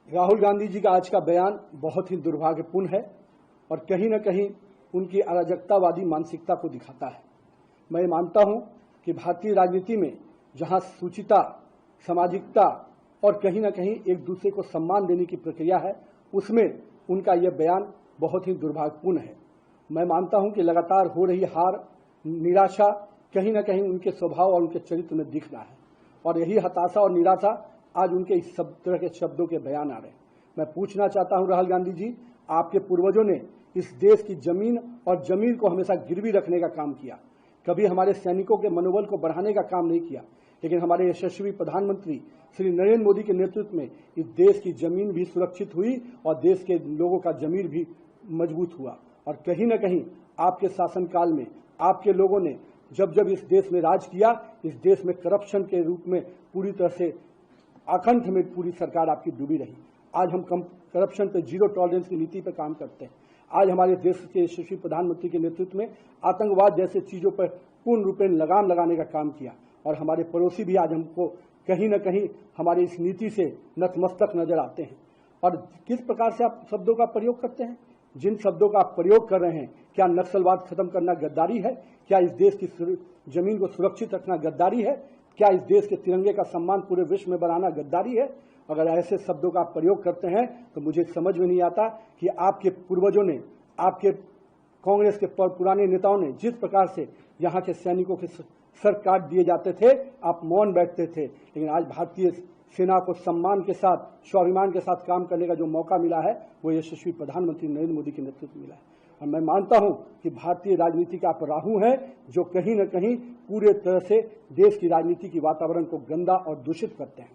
राहुल गांधी जी का आज का बयान बहुत ही दुर्भाग्यपूर्ण है और कहीं न कहीं उनकी अराजकतावादी मानसिकता को दिखाता है। मैं मानता हूं कि भारतीय राजनीति में जहां सूचिता, सामाजिकता और कहीं न कहीं एक दूसरे को सम्मान देने की प्रक्रिया है, उसमें उनका यह बयान बहुत ही दुर्भाग्यपूर्ण है। मैं मानता हूं कि लगातार हो रही हार, निराशा कहीं न कहीं उनके स्वभाव और उनके चरित्र में दिख रहा है और यही हताशा और निराशा आज उनके इस सब तरह के शब्दों के बयान आ रहे हैं। मैं पूछना चाहता हूं राहुल गांधी जी, आपके पूर्वजों ने इस देश की जमीन और जमीर को हमेशा गिरवी रखने का काम किया, कभी हमारे सैनिकों के मनोबल को बढ़ाने का काम नहीं किया, लेकिन हमारे यशस्वी प्रधानमंत्री श्री नरेंद्र मोदी के नेतृत्व में इस देश की जमीन भी सुरक्षित हुई और देश के लोगों का जमीर भी मजबूत हुआ। और कहीं न कहीं आपके शासनकाल में आपके लोगों ने जब जब इस देश में राज किया, इस देश में करप्शन के रूप में पूरी तरह से आकंठ में पूरी सरकार आपकी डूबी रही। आज हम करप्शन पे जीरो टॉलरेंस की नीति पर काम करते हैं। आज हमारे देश के यशस्वी प्रधानमंत्री के नेतृत्व में आतंकवाद जैसे चीजों पर पूर्ण रूपेण लगाम लगाने का काम किया और हमारे पड़ोसी भी आज हमको कहीं न कहीं हमारी इस नीति से नतमस्तक नजर आते हैं। और किस प्रकार से आप शब्दों का प्रयोग करते हैं, जिन शब्दों का आप प्रयोग कर रहे हैं, क्या नक्सलवाद खत्म करना गद्दारी है? क्या इस देश की जमीन को सुरक्षित रखना गद्दारी है? क्या इस देश के तिरंगे का सम्मान पूरे विश्व में बढ़ाना गद्दारी है? अगर ऐसे शब्दों का आप प्रयोग करते हैं तो मुझे समझ में नहीं आता कि आपके पूर्वजों ने, आपके कांग्रेस के पुराने नेताओं ने जिस प्रकार से यहाँ के सैनिकों के सर काट दिए जाते थे, आप मौन बैठते थे, लेकिन आज भारतीय सेना को सम्मान के साथ, स्वाभिमान के साथ काम करने का जो मौका मिला है वो यशस्वी प्रधानमंत्री नरेंद्र मोदी के नेतृत्व में मिला है। और मैं मानता हूं कि भारतीय राजनीति का आप राहु हैं जो कहीं न कहीं पूरे तरह से देश की राजनीति की वातावरण को गंदा और दूषित करते हैं।